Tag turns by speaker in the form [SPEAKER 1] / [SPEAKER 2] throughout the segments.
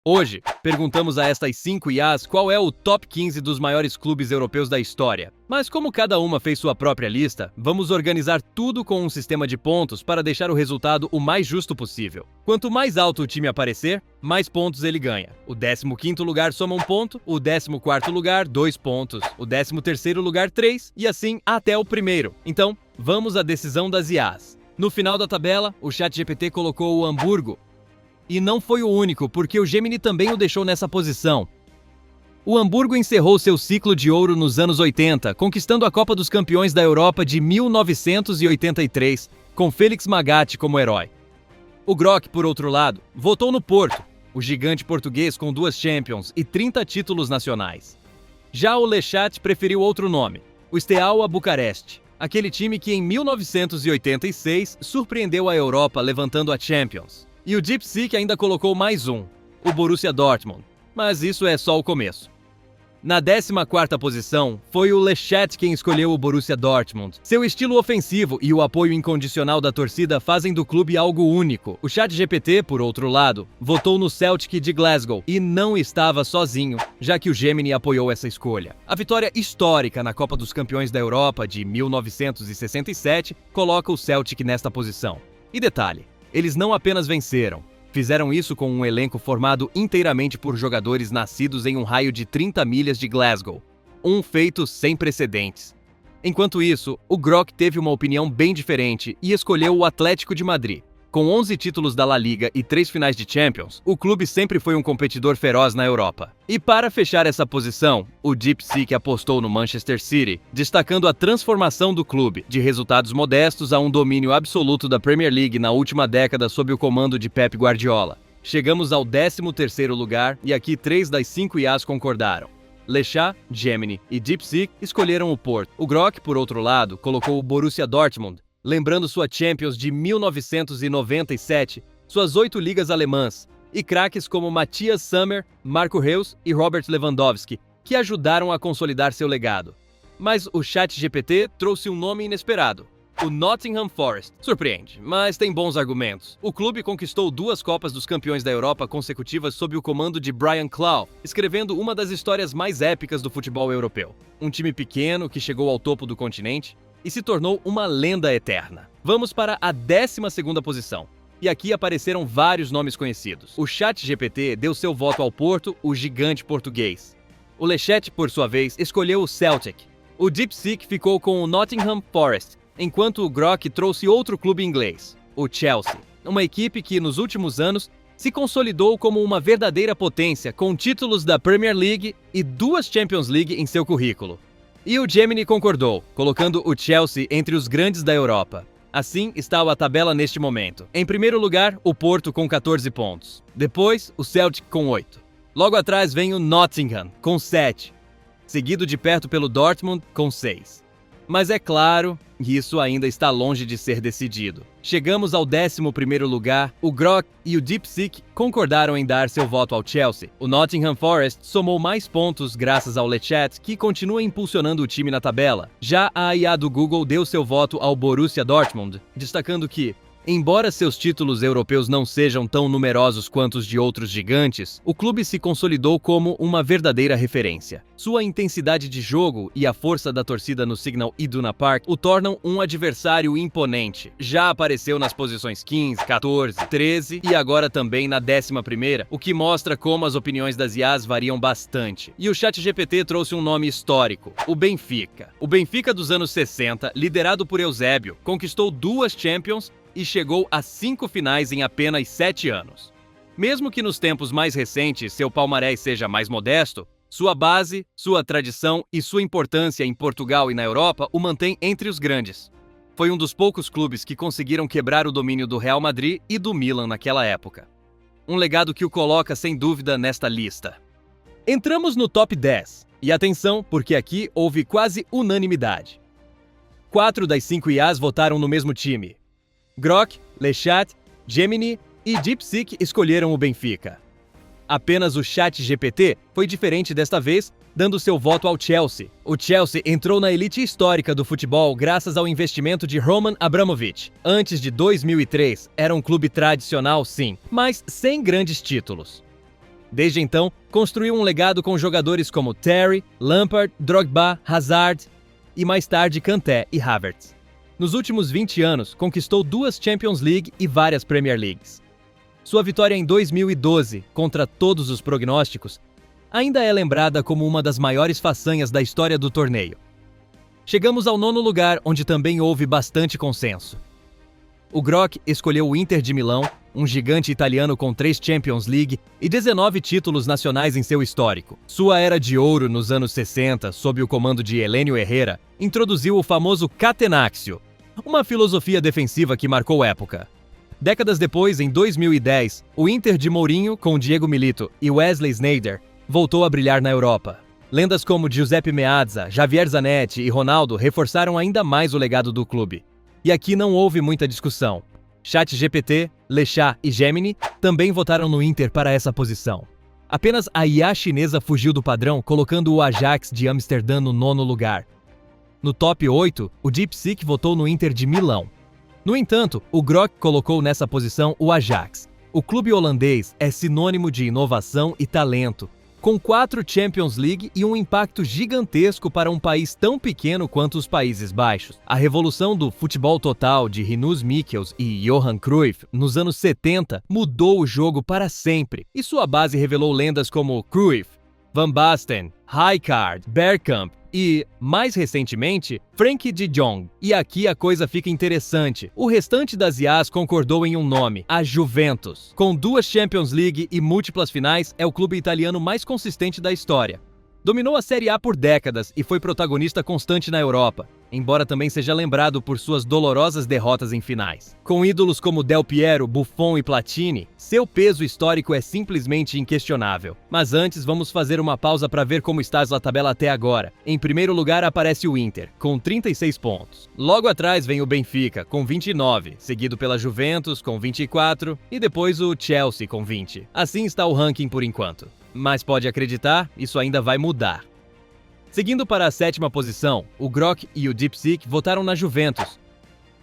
[SPEAKER 1] Hoje, perguntamos a estas 5 IAs qual é o top 15 dos maiores clubes europeus da história. Mas como cada uma fez sua própria lista, vamos organizar tudo com um sistema de pontos para deixar o resultado o mais justo possível. Quanto mais alto o time aparecer, mais pontos ele ganha. O 15º lugar soma 1 ponto, o 14º lugar 2 pontos, o 13º lugar 3 e assim até o primeiro. Então, vamos à decisão das IAs. No final da tabela, o ChatGPT colocou o Hamburgo. E não foi o único, porque o Gemini também o deixou nessa posição. O Hamburgo encerrou seu ciclo de ouro nos anos 80, conquistando a Copa dos Campeões da Europa de 1983, com Félix Magath como herói. O Grock, por outro lado, votou no Porto, o gigante português com 2 Champions e 30 títulos nacionais. Já o Lechat preferiu outro nome, o Steaua Bucareste, aquele time que em 1986 surpreendeu a Europa levantando a Champions. E o DeepSeek ainda colocou mais um, o Borussia Dortmund, mas isso é só o começo. Na 14ª posição, foi o Lechat quem escolheu o Borussia Dortmund. Seu estilo ofensivo e o apoio incondicional da torcida fazem do clube algo único. O ChatGPT, por outro lado, votou no Celtic de Glasgow e não estava sozinho, já que o Gemini apoiou essa escolha. A vitória histórica na Copa dos Campeões da Europa de 1967 coloca o Celtic nesta posição. E detalhe, eles não apenas venceram, fizeram isso com um elenco formado inteiramente por jogadores nascidos em um raio de 30 milhas de Glasgow. Um feito sem precedentes. Enquanto isso, o Grock teve uma opinião bem diferente e escolheu o Atlético de Madrid. Com 11 títulos da La Liga e 3 finais de Champions, o clube sempre foi um competidor feroz na Europa. E para fechar essa posição, o DeepSeek apostou no Manchester City, destacando a transformação do clube, de resultados modestos a um domínio absoluto da Premier League na última década sob o comando de Pep Guardiola. Chegamos ao 13º lugar e aqui 3 das 5 IAs concordaram. Lechat, Gemini e DeepSeek escolheram o Porto. O Grock, por outro lado, colocou o Borussia Dortmund, lembrando sua Champions de 1997, suas 8 ligas alemãs, e craques como Matthias Sammer, Marco Reus e Robert Lewandowski, que ajudaram a consolidar seu legado. Mas o ChatGPT trouxe um nome inesperado, o Nottingham Forest. Surpreende, mas tem bons argumentos. O clube conquistou 2 Copas dos Campeões da Europa consecutivas sob o comando de Brian Clough, escrevendo uma das histórias mais épicas do futebol europeu. Um time pequeno que chegou ao topo do continente e se tornou uma lenda eterna. Vamos para a 12ª posição. E aqui apareceram vários nomes conhecidos. O ChatGPT deu seu voto ao Porto, o gigante português. O Lechat, por sua vez, escolheu o Celtic. O DeepSeek ficou com o Nottingham Forest, enquanto o Grock trouxe outro clube inglês, o Chelsea. Uma equipe que, nos últimos anos, se consolidou como uma verdadeira potência, com títulos da Premier League e 2 Champions League em seu currículo. E o Gemini concordou, colocando o Chelsea entre os grandes da Europa. Assim está a tabela neste momento. Em primeiro lugar, o Porto com 14 pontos. Depois, o Celtic com 8. Logo atrás vem o Nottingham, com 7. Seguido de perto pelo Dortmund, com 6. Mas é claro, isso ainda está longe de ser decidido. Chegamos ao 11º lugar, o Grock e o DeepSeek concordaram em dar seu voto ao Chelsea. O Nottingham Forest somou mais pontos graças ao Lechat, que continua impulsionando o time na tabela. Já a IA do Google deu seu voto ao Borussia Dortmund, destacando que, embora seus títulos europeus não sejam tão numerosos quanto os de outros gigantes, o clube se consolidou como uma verdadeira referência. Sua intensidade de jogo e a força da torcida no Signal Iduna Park o tornam um adversário imponente. Já apareceu nas posições 15, 14, 13 e agora também na 11ª, o que mostra como as opiniões das IAs variam bastante. E o ChatGPT trouxe um nome histórico, o Benfica. O Benfica dos anos 60, liderado por Eusébio, conquistou 2 Champions e chegou a 5 finais em apenas 7 anos. Mesmo que nos tempos mais recentes seu palmarés seja mais modesto, sua base, sua tradição e sua importância em Portugal e na Europa o mantém entre os grandes. Foi um dos poucos clubes que conseguiram quebrar o domínio do Real Madrid e do Milan naquela época. Um legado que o coloca sem dúvida nesta lista. Entramos no top 10. E atenção, porque aqui houve quase unanimidade. 4 das 5 IAs votaram no mesmo time. Grock, Lechat, Gemini e DeepSeek escolheram o Benfica. Apenas o ChatGPT foi diferente desta vez, dando seu voto ao Chelsea. O Chelsea entrou na elite histórica do futebol graças ao investimento de Roman Abramovich. Antes de 2003, era um clube tradicional, sim, mas sem grandes títulos. Desde então, construiu um legado com jogadores como Terry, Lampard, Drogba, Hazard e mais tarde Kanté e Havertz. Nos últimos 20 anos, conquistou 2 Champions League e várias Premier Leagues. Sua vitória em 2012, contra todos os prognósticos, ainda é lembrada como uma das maiores façanhas da história do torneio. Chegamos ao 9º lugar, onde também houve bastante consenso. O Grock escolheu o Inter de Milão, um gigante italiano com 3 Champions League e 19 títulos nacionais em seu histórico. Sua era de ouro nos anos 60, sob o comando de Helénio Herrera, introduziu o famoso catenaccio, uma filosofia defensiva que marcou época. Décadas depois, em 2010, o Inter de Mourinho, com Diego Milito e Wesley Sneijder, voltou a brilhar na Europa. Lendas como Giuseppe Meazza, Javier Zanetti e Ronaldo reforçaram ainda mais o legado do clube. E aqui não houve muita discussão. ChatGPT, Lechat e Gemini também votaram no Inter para essa posição. Apenas a IA chinesa fugiu do padrão, colocando o Ajax de Amsterdã no 9º lugar. No top 8, o DeepSeek votou no Inter de Milão. No entanto, o Grock colocou nessa posição o Ajax. O clube holandês é sinônimo de inovação e talento, com 4 Champions League e um impacto gigantesco para um país tão pequeno quanto os Países Baixos. A revolução do futebol total de Rinus Michels e Johan Cruyff nos anos 70 mudou o jogo para sempre, e sua base revelou lendas como Cruyff, Van Basten, Rijkaard, Bergkamp e, mais recentemente, Frenkie de Jong. E aqui a coisa fica interessante. O restante das IAs concordou em um nome, a Juventus. Com 2 Champions League e múltiplas finais, é o clube italiano mais consistente da história. Dominou a Série A por décadas e foi protagonista constante na Europa, embora também seja lembrado por suas dolorosas derrotas em finais. Com ídolos como Del Piero, Buffon e Platini, seu peso histórico é simplesmente inquestionável. Mas antes, vamos fazer uma pausa para ver como está a tabela até agora. Em primeiro lugar aparece o Inter, com 36 pontos. Logo atrás vem o Benfica, com 29, seguido pela Juventus, com 24, e depois o Chelsea, com 20. Assim está o ranking por enquanto. Mas pode acreditar, isso ainda vai mudar. Seguindo para a 7ª posição, o Grock e o DeepSeek votaram na Juventus,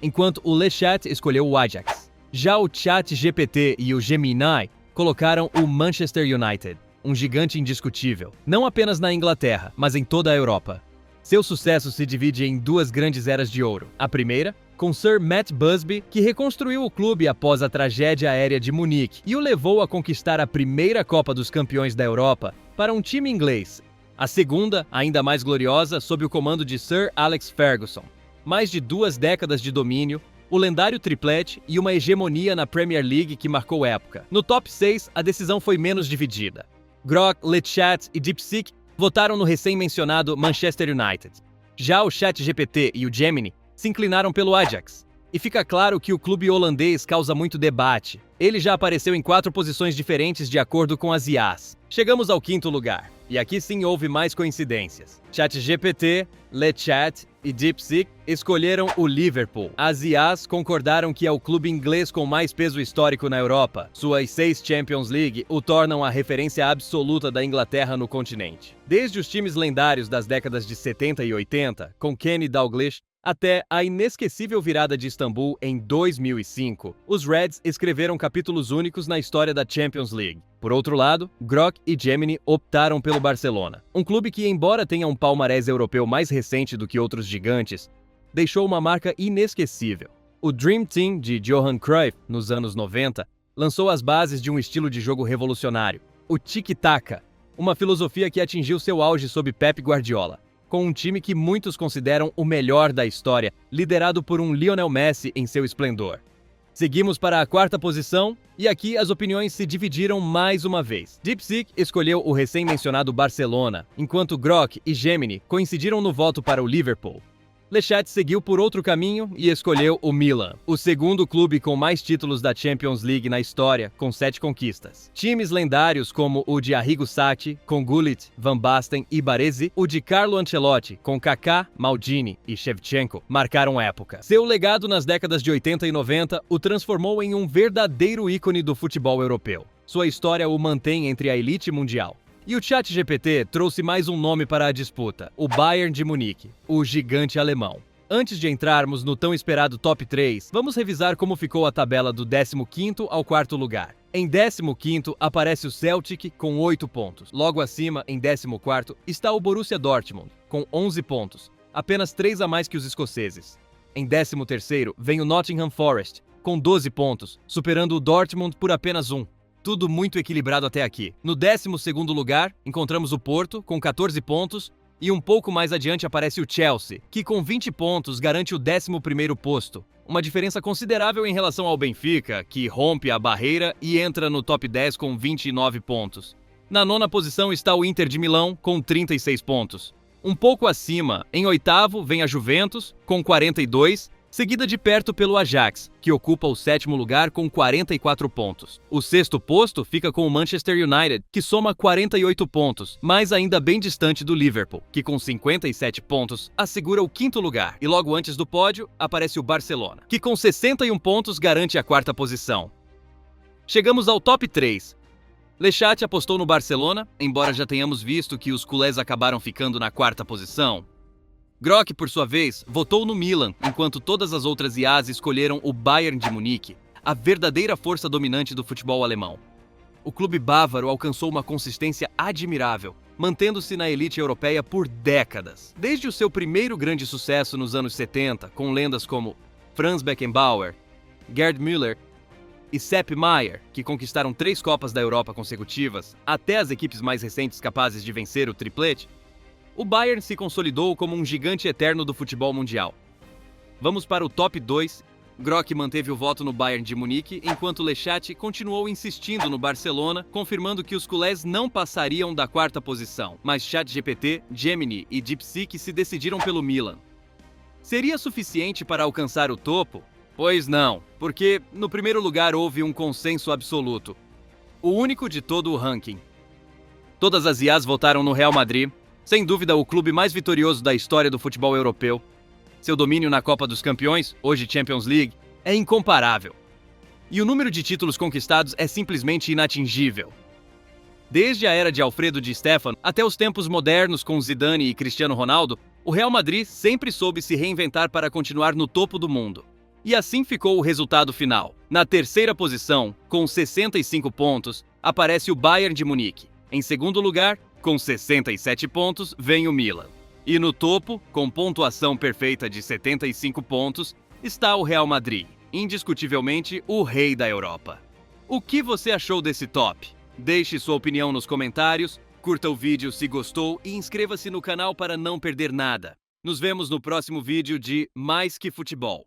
[SPEAKER 1] enquanto o Lechat escolheu o Ajax. Já o ChatGPT e o Gemini colocaram o Manchester United, um gigante indiscutível, não apenas na Inglaterra, mas em toda a Europa. Seu sucesso se divide em 2 grandes eras de ouro. A primeira, com Sir Matt Busby, que reconstruiu o clube após a tragédia aérea de Munique e o levou a conquistar a primeira Copa dos Campeões da Europa para um time inglês. A segunda, ainda mais gloriosa, sob o comando de Sir Alex Ferguson. Mais de 2 décadas de domínio, o lendário triplete e uma hegemonia na Premier League que marcou época. No top 6, a decisão foi menos dividida. Grock, Lechat e DeepSeek votaram no recém-mencionado Manchester United. Já o ChatGPT e o Gemini se inclinaram pelo Ajax. E fica claro que o clube holandês causa muito debate. Ele já apareceu em 4 posições diferentes de acordo com as IAs. Chegamos ao 5º lugar. E aqui sim houve mais coincidências. ChatGPT, Lechat e DeepSeek escolheram o Liverpool. As IAs concordaram que é o clube inglês com mais peso histórico na Europa. Suas 6 Champions League o tornam a referência absoluta da Inglaterra no continente. Desde os times lendários das décadas de 70 e 80, com Kenny Dalglish, até a inesquecível virada de Istambul em 2005, os Reds escreveram capítulos únicos na história da Champions League. Por outro lado, Grock e Gemini optaram pelo Barcelona, um clube que, embora tenha um palmarés europeu mais recente do que outros gigantes, deixou uma marca inesquecível. O Dream Team de Johan Cruyff, nos anos 90, lançou as bases de um estilo de jogo revolucionário, o tiki-taka, uma filosofia que atingiu seu auge sob Pep Guardiola, com um time que muitos consideram o melhor da história, liderado por um Lionel Messi em seu esplendor. Seguimos para a 4ª posição, e aqui as opiniões se dividiram mais uma vez. DeepSeek escolheu o recém-mencionado Barcelona, enquanto Grock e Gemini coincidiram no voto para o Liverpool. Lechat seguiu por outro caminho e escolheu o Milan, o segundo clube com mais títulos da Champions League na história, com 7 conquistas. Times lendários como o de Arrigo Sacchi, com Gullit, Van Basten e Baresi, o de Carlo Ancelotti, com Kaká, Maldini e Shevchenko, marcaram época. Seu legado nas décadas de 80 e 90 o transformou em um verdadeiro ícone do futebol europeu. Sua história o mantém entre a elite mundial. E o ChatGPT trouxe mais um nome para a disputa, o Bayern de Munique, o gigante alemão. Antes de entrarmos no tão esperado top 3, vamos revisar como ficou a tabela do 15º ao 4º lugar. Em 15º aparece o Celtic com 8 pontos. Logo acima, em 14º, está o Borussia Dortmund com 11 pontos, apenas 3 a mais que os escoceses. Em 13º vem o Nottingham Forest com 12 pontos, superando o Dortmund por apenas 1. Tudo muito equilibrado até aqui. No 12º lugar, encontramos o Porto com 14 pontos e um pouco mais adiante aparece o Chelsea, que com 20 pontos garante o 11º posto. Uma diferença considerável em relação ao Benfica, que rompe a barreira e entra no top 10 com 29 pontos. Na 9ª posição está o Inter de Milão, com 36 pontos. Um pouco acima, em 8º, vem a Juventus, com 42, seguida de perto pelo Ajax, que ocupa o 7º lugar com 44 pontos. O 6º posto fica com o Manchester United, que soma 48 pontos, mas ainda bem distante do Liverpool, que com 57 pontos assegura o 5º lugar. E logo antes do pódio aparece o Barcelona, que com 61 pontos garante a 4ª posição. Chegamos ao top 3. Lechat apostou no Barcelona, embora já tenhamos visto que os culés acabaram ficando na 4ª posição. Grock, por sua vez, votou no Milan, enquanto todas as outras IAs escolheram o Bayern de Munique, a verdadeira força dominante do futebol alemão. O clube bávaro alcançou uma consistência admirável, mantendo-se na elite europeia por décadas. Desde o seu primeiro grande sucesso nos anos 70, com lendas como Franz Beckenbauer, Gerd Müller e Sepp Maier, que conquistaram 3 Copas da Europa consecutivas, até as equipes mais recentes capazes de vencer o triplete, o Bayern se consolidou como um gigante eterno do futebol mundial. Vamos para o top 2. Grock manteve o voto no Bayern de Munique, enquanto Lechat continuou insistindo no Barcelona, confirmando que os culés não passariam da 4ª posição, mas ChatGPT, Gemini e DeepSeek se decidiram pelo Milan. Seria suficiente para alcançar o topo? Pois não, porque no primeiro lugar houve um consenso absoluto, o único de todo o ranking. Todas as IAs votaram no Real Madrid, sem dúvida o clube mais vitorioso da história do futebol europeu. Seu domínio na Copa dos Campeões, hoje Champions League, é incomparável. E o número de títulos conquistados é simplesmente inatingível. Desde a era de Alfredo Di Stéfano até os tempos modernos com Zidane e Cristiano Ronaldo, o Real Madrid sempre soube se reinventar para continuar no topo do mundo. E assim ficou o resultado final. Na 3ª posição, com 65 pontos, aparece o Bayern de Munique. Em segundo lugar, com 67 pontos, vem o Milan. E no topo, com pontuação perfeita de 75 pontos, está o Real Madrid, indiscutivelmente o rei da Europa. O que você achou desse top? Deixe sua opinião nos comentários, curta o vídeo se gostou e inscreva-se no canal para não perder nada. Nos vemos no próximo vídeo de Mais Que Futebol.